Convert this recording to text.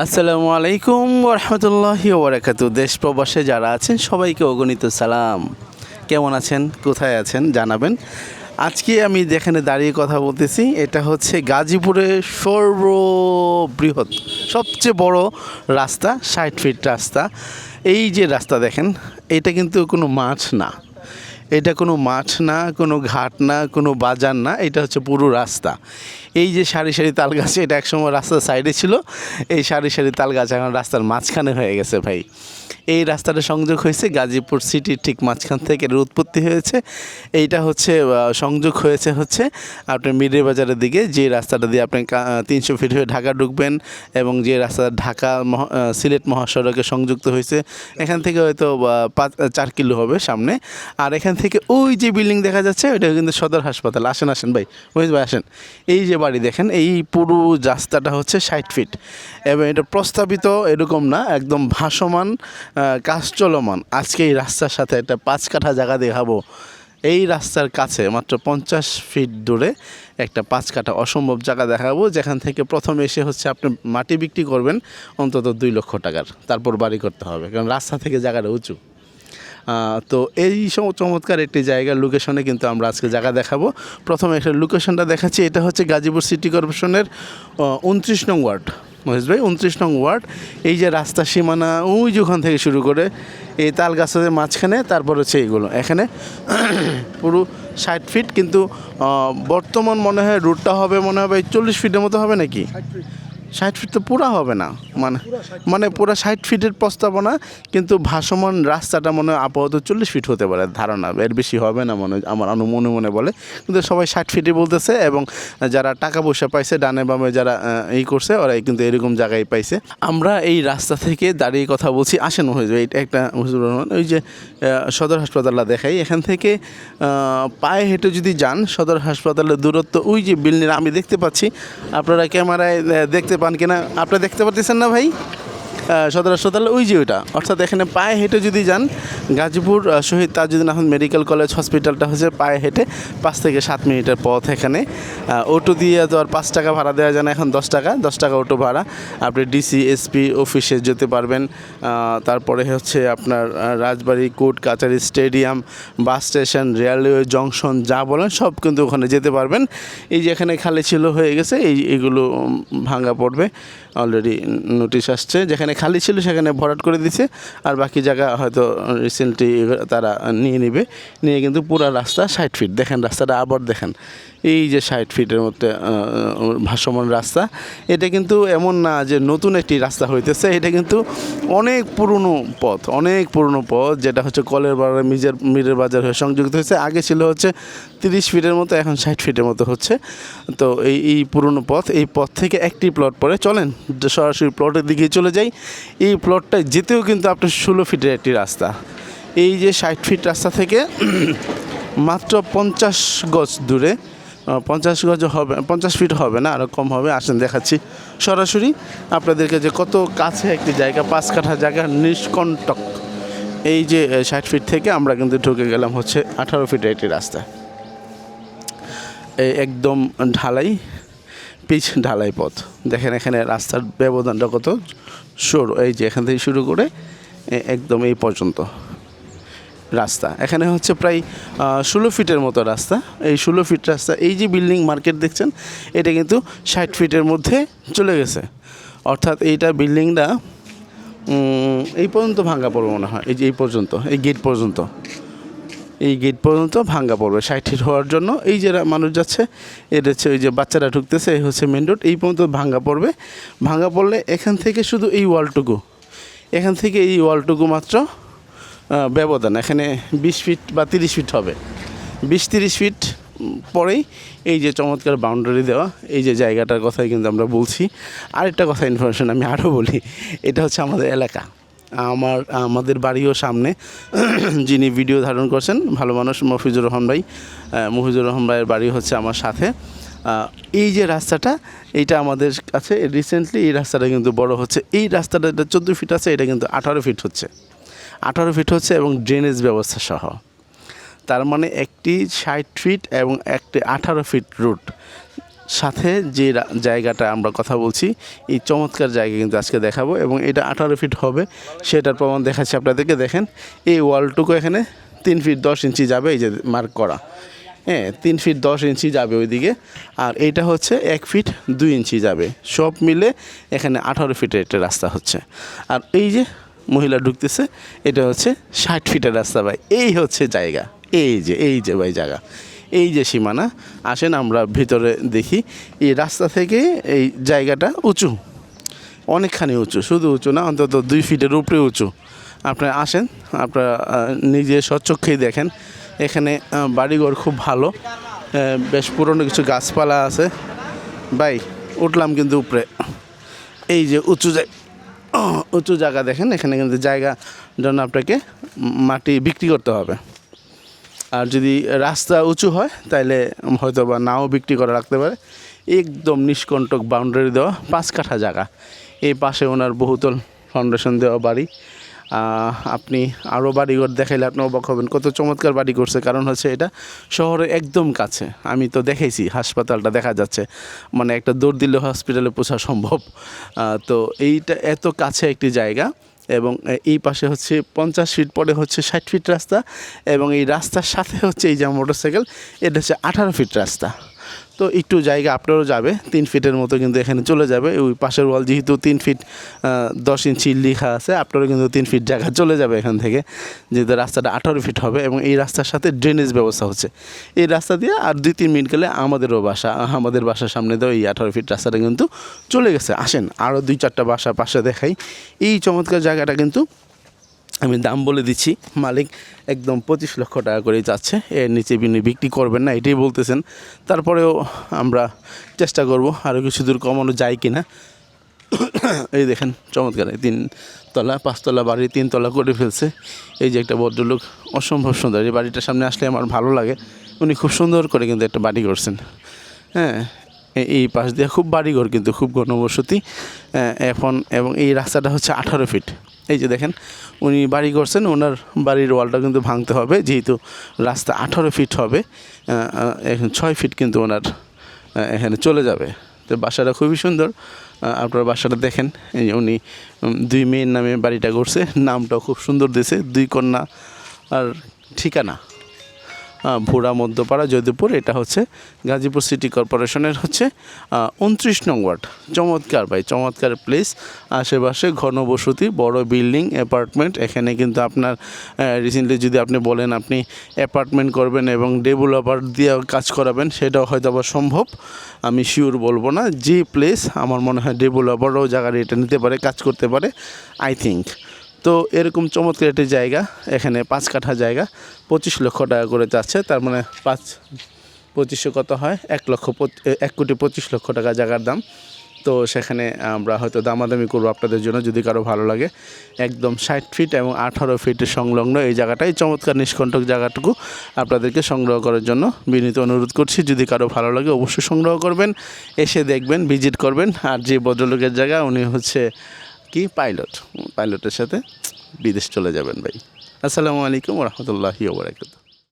আসসালামু আলাইকুম ওরহমতুল্লাহি ওবরাকাতু। দেশ প্রবাসে যারা আছেন সবাইকে অগণিত সালাম। কেমন আছেন, কোথায় আছেন জানাবেন। আজকে আমি যেখানে দাঁড়িয়ে কথা বলতেছি এটা হচ্ছে গাজীপুরের সর্ববৃহৎ সবচেয়ে বড় রাস্তা, 60 ফিট রাস্তা। এই যে রাস্তা দেখেন, এটা কিন্তু কোনো মাঠ না, এটা কোনো মাঠ না, কোনো ঘাট না, কোনো বাজার না, এটা হচ্ছে পুরো রাস্তা। এই যে সারি সারি তাল গাছ, এটা একসময় রাস্তার সাইডে ছিল, এই সারি সারি তাল গাছ এখন রাস্তার মাঝখানে হয়ে গেছে ভাই। এই রাস্তাটা সংযোগ হয়েছে গাজীপুর সিটির ঠিক মাঝখান থেকে এর উৎপত্তি হয়েছে। এইটা হচ্ছে সংযোগ হয়েছে হচ্ছে আপনার মিরে বাজারের দিকে, যে রাস্তাটা দিয়ে আপনি 300 ফিট হয়ে ঢাকা ঢুকবেন, এবং যে রাস্তা ঢাকা সিলেট মহাসড়কে সংযুক্ত হয়েছে, এখান থেকে হয়তো 4 কিলো হবে সামনে। আর এখান থেকে ওই যে বিল্ডিং দেখা যাচ্ছে ওইটা কিন্তু সদর হাসপাতাল। আসেন আসেন ভাই, মহিষ ভাই আসেন। এই যে বাড়ি দেখেন, এই পুরো রাস্তাটা হচ্ছে 60 ফিট, এবং এটা প্রস্তাবিত এরকম না, একদম ভাসমান, কাজ চলমান। আজকে এই রাস্তার সাথে একটা 5 কাঠা জায়গা দেখাবো। এই রাস্তার কাছে মাত্র 50 ফিট দূরে একটা 5 কাঠা অসম্ভব জায়গা দেখাবো, যেখান থেকে প্রথমে এসে হচ্ছে আপনি মাটি বিক্রি করবেন অন্তত 2 লক্ষ টাকার, তারপর বাড়ি করতে হবে, কারণ রাস্তা থেকে জায়গাটা উঁচু। তো এই চমৎকার একটি জায়গার লোকেশনে কিন্তু আমরা আজকে জায়গা দেখাবো। প্রথমে একটা লোকেশনটা দেখাচ্ছি, এটা হচ্ছে গাজীপুর সিটি কর্পোরেশনের 29 নং ওয়ার্ড। মহেশ ভাই, 29 নং ওয়ার্ড। এই যে রাস্তা সীমানা ওই যে ওখান থেকে শুরু করে এই তাল গাছের মাঝখানে, তারপর হচ্ছে এইগুলো এখানে পুরো 60 ফিট, কিন্তু বর্তমান মনে হয় রুটটা হবে মনে হবে 40 ফিটের মতো হবে নাকি? 60 ফিট তো পুরা হবে না, মানে পুরা 60 ফিটের প্রস্তাবনা, কিন্তু ভাসমান রাস্তাটা মনে হয় আপাতত 40 ফিট হতে পারে ধারণা, এর বেশি হবে না মনে হয়, আমার মনে বলে। কিন্তু সবাই 60 ফিটই বলতেছে, এবং যারা টাকা পয়সা পাইছে ডানে বামে যারা এই করছে ওরাই কিন্তু এরকম জায়গায় পাইছে। আমরা এই রাস্তা থেকে দাঁড়িয়ে কথা বলছি, আসেন হয়ে যাবে। এটা একটা মুজিবুর রহমান, ওই যে সদর হাসপাতালটা দেখাই, এখান থেকে পায়ে হেঁটে যদি যান সদর হাসপাতালের দূরত্ব, ওই যে বিল্ডিং আমি দেখতে পাচ্ছি, আপনারা ক্যামেরায় দেখতে পান কিনা, আপনারা দেখতে পাচ্ছেন না ভাই? সদর হাসপাতাল ওই যে ওইটা, অর্থাৎ এখানে পায়ে হেঁটে যদি যান, গাজীপুর শহীদ তাজউদ্দিন আহমেদ মেডিকেল কলেজ হসপিটালটা হচ্ছে পায়ে হেঁটে 5 থেকে 7 মিনিটের পথ। এখানে অটো দিয়ে তো আর 5 টাকা ভাড়া দেওয়া যায় না, এখন 10 টাকা অটো ভাড়া। আপনি ডিসি এসপি অফিসে যেতে পারবেন, তারপরে হচ্ছে আপনার রাজবাড়ি কোর্ট কাছারি stadium, bus station, railway junction, যা বলেন সব কিন্তু ওখানে যেতে পারবেন। এই যে এখানে খালি ছিল হয়ে গেছে, এইগুলো ভাঙা পড়বে, অলরেডি নোটিশ আসছে। যেখানে খালি ছিল সেখানে ভরাট করে দিছে, আর বাকি জায়গা হয়তো রিসেন্টলি তারা নিয়ে কিন্তু পুরো রাস্তা 60 ফিট। দেখেন রাস্তাটা আবার দেখেন, এই যে 60 ফিটের মধ্যে ভাসমান রাস্তা। এটা কিন্তু এমন না যে নতুন একটি রাস্তা হইতেছে, এটা কিন্তু অনেক পুরনো পথ, যেটা হচ্ছে কলের বাজার মিরের বাজার হয়ে সংযুক্ত হয়েছে। আগে ছিল হচ্ছে 30 ফিটের মতো, এখন 60 ফিটের মতো হচ্ছে। তো এই পুরনো পথ, এই পথ থেকে একটি প্লট পরে চলেন সরাসরি প্লটের দিকে চলে যাই। এই প্লটটায় যেতেও কিন্তু আপনার 16 ফিটের একটি রাস্তা। এই যে 60 ফিট রাস্তা থেকে মাত্র 50 গজ দূরে, 50 গজ হবে, 50 ফিট হবে না, আরও কম হবে। আসেন দেখাচ্ছি সরাসরি আপনাদেরকে যে কত কাছে একটি জায়গা, 5 কাঠা জায়গা নিষ্কণ্টক। এই যে 60 ফিট থেকে আমরা কিন্তু ঢুকে গেলাম হচ্ছে 18 ফিটের একটি রাস্তা। এই একদম ঢালাই, পিচ ঢালাই পথ। দেখেন এখানে রাস্তার ব্যবধানটা কত সরু, এই যে এখান থেকে শুরু করে একদম এই পর্যন্ত রাস্তা। এখানে হচ্ছে প্রায় 16 ফিটের মতো রাস্তা। এই 16 ফিট রাস্তা, এই যে বিল্ডিং মার্কেট দেখছেন, এটা কিন্তু 60 ফিটের মধ্যে চলে গেছে। অর্থাৎ এইটা বিল্ডিংটা এই পর্যন্ত ভাঙা পড়বে মনে হয়, এই যে এই পর্যন্ত, এই গেট পর্যন্ত ভাঙা পড়বে 60 ফিট হওয়ার জন্য। এই যে মানুষ যাচ্ছে, এটা হচ্ছে ওই যে বাচ্চারা ঢুকতেছে, এই হচ্ছে মেন রোড, এই পর্যন্ত ভাঙা পড়লে এখান থেকে শুধু এই ওয়ালটুকু মাত্র ব্যবধান। এখানে 20 ফিট বা 30 ফিট হবে, 20-30 ফিট পরেই এই যে চমৎকার বাউন্ডারি দেওয়া এই যে জায়গাটার কথাই কিন্তু আমরা বলছি। আরেকটা কথা ইনফরমেশন আমি আরও বলি, এটা হচ্ছে আমাদের এলাকা, আমাদের বাড়িও সামনে। যিনি ভিডিও ধারণ করছেন ভালো মানুষ, মফিজুর রহমান ভাইয়ের বাড়ি হচ্ছে আমার সাথে। এই যে রাস্তাটা, এইটা আমাদের কাছে রিসেন্টলি এই রাস্তাটা কিন্তু বড় হচ্ছে। এই রাস্তাটা 14 ফিট আছে, এটা কিন্তু 18 ফিট হচ্ছে এবং ড্রেনেজ ব্যবস্থা সহ। তার মানে একটি 60 ফিট এবং একটি 18 ফিট রুট, সাথে যে জায়গাটা আমরা কথা বলছি, এই চমৎকার জায়গা কিন্তু আজকে দেখাবো এবং এটা 18 ফিট হবে সেটার প্রমাণ দেখাচ্ছি আপনাদেরকে। দেখেন এই ওয়ালটুকু এখানে 3 ফিট 10 ইঞ্চি যাবে, এই যে মার্ক করা, হ্যাঁ 3 ফিট 10 ইঞ্চি যাবে ওইদিকে, আর এইটা হচ্ছে 1 ফিট 2 ইঞ্চি যাবে, সব মিলে এখানে 18 ফিটের একটা রাস্তা হচ্ছে। আর এই যে মহিলা ঢুকতেছে এটা হচ্ছে 60 ফিটের রাস্তা ভাই। এই হচ্ছে জায়গা, এই যে ভাই জায়গা, এই যে সীমানা। আসেন আমরা ভিতরে দেখি। এই রাস্তা থেকে এই জায়গাটা উঁচু, অনেকখানি উঁচু, শুধু উঁচু না অন্তত 2 ফিটের উপরে উঁচু। আপনারা আসেন, আপনারা নিজে স্বচক্ষেই দেখেন। এখানে বাড়িঘর খুব ভালো, বেশ পুরনো কিছু গাছপালা আছে। ভাই উঠলাম কিন্তু উপরে, এই যে উঁচু জায়গা দেখেন। এখানে কিন্তু জায়গা জন্য আপনাকে মাটি বিক্রি করতে হবে, আর যদি রাস্তা উঁচু হয় তাহলে হয়তো বা নাও বিক্রি করা রাখতে পারে। একদম নিষ্কণ্টক বাউন্ডারি দেওয়া 5 কাঠা জায়গা। এই পাশে ওনার বহুতল ফাউন্ডেশন দেওয়া বাড়ি। আপনি আরও বাড়িঘর দেখাইলে আপনি অবাক হবেন কত চমৎকার বাড়ি করছে, কারণ হচ্ছে এটা শহরের একদম কাছে। আমি তো দেখেছি হাসপাতালটা দেখা যাচ্ছে, মানে একটা দৌড় দিলে হসপিটালে পৌঁছা সম্ভব। তো এইটা এত কাছে একটি জায়গা, এবং এই পাশে হচ্ছে 50 ফিট পরে হচ্ছে 60 ফিট রাস্তা, এবং এই রাস্তার সাথে হচ্ছে এই যে মোটরসাইকেল, এটা হচ্ছে 18 ফিট রাস্তা। তো একটু জায়গা আপনারও যাবে, 3 ফিটের মতো কিন্তু এখানে চলে যাবে। ওই পাশের ওয়াল যেহেতু 3 ফিট 10 ইঞ্চি লেখা আছে, আপনারও কিন্তু 3 ফিট জায়গা চলে যাবে এখান থেকে, যেহেতু রাস্তাটা 18 ফিট হবে। এবং এই রাস্তার সাথে ড্রেনেজ ব্যবস্থা হচ্ছে। এই রাস্তা দিয়ে আর 2-3 মিনিট গেলে আমাদের বাসার সামনে দিয়ে এই 18 ফিট রাস্তাটা কিন্তু চলে গেছে। আসেন আরও 2-4টা বাসা পাশে দেখাই। এই চমৎকার জায়গাটা কিন্তু আমি দাম বলে দিচ্ছি, মালিক একদম 25 লক্ষ টাকা করে যাচ্ছে, এর নিচে বিনি বিক্রি করবেন না এটাই বলতেছেন। তারপরেও আমরা চেষ্টা করব আরও কিছু দূর কমানো যায় কি না। এই দেখেন চমৎকার 3 তলা 5 তলা বাড়ি 3 তলা করে ফেলছে। এই যে একটা ভদ্রলোক, অসম্ভব সুন্দর। এই বাড়িটার সামনে আসলে আমার ভালো লাগে, উনি খুব সুন্দর করে কিন্তু একটা বাড়ি করছেন। হ্যাঁ এই পাশ দিয়ে খুব বাড়িঘর, কিন্তু খুব ঘনবসতি এখন। এবং এই রাস্তাটা হচ্ছে 18 ফিট। এই যে দেখেন উনি বাড়ি করছেন, ওনার বাড়ির ওয়ালটা কিন্তু ভাঙতে হবে, যেহেতু রাস্তা 18 ফিট হবে। এখন 6 ফিট কিন্তু ওনার এখানে চলে যাবে। তো বাসাটা খুবই সুন্দর, আপনার বাসাটা দেখেন। এই উনি 2 মেয়ের নামে বাড়িটা করছে, নামটাও খুব সুন্দর দিয়েছে, 2 কন্যা আর ঠিকানা ভোড়া মধ্যপাড়া যদুপুর। এটা হচ্ছে গাজীপুর সিটি কর্পোরেশনের হচ্ছে 29 নং ওয়ার্ড। চমৎকার ভাই, চমৎকার প্লেস। আশেপাশে ঘনবসতি, বড় বিল্ডিং, অ্যাপার্টমেন্ট। এখানে কিন্তু আপনার রিসেন্টলি যদি আপনি বলেন আপনি অ্যাপার্টমেন্ট করবেন এবং ডেভেলপার দিয়ে কাজ করাবেন, সেটাও হয়তো আবার সম্ভব, আমি শিওর বলবো না। যে প্লেস আমার মনে হয় ডেভেলপারও জায়গায় এটা নিতে পারে, কাজ করতে পারে আই থিঙ্ক। তো এরকম চমৎকার একটি জায়গা, এখানে 5 কাঠা জায়গা 25 লক্ষ টাকা করে যাচ্ছে। তার মানে 5-25 কত হয়, 1 কোটি 25 লক্ষ টাকা জায়গার দাম। তো সেখানে আমরা হয়তো দামাদামি করবো আপনাদের জন্য, যদি কারো ভালো লাগে। একদম 60 ফিট এবং 18 ফিটের সংলগ্ন এই জায়গাটাই চমৎকার নিষ্কণ্টক জায়গাটুকু আপনাদেরকে সংগ্রহ করার জন্য বিনীত অনুরোধ করছি। যদি কারো ভালো লাগে অবশ্যই সংগ্রহ করবেন, এসে দেখবেন, ভিজিট করবেন। আর যে ভদ্রলোকের জায়গা, উনি হচ্ছে পাইলটের সাথে বিদেশ চলে যাবেন ভাই। আসসালামু আলাইকুম ওয়া রাহমাতুল্লাহি ওয়া বারাকাতুহু।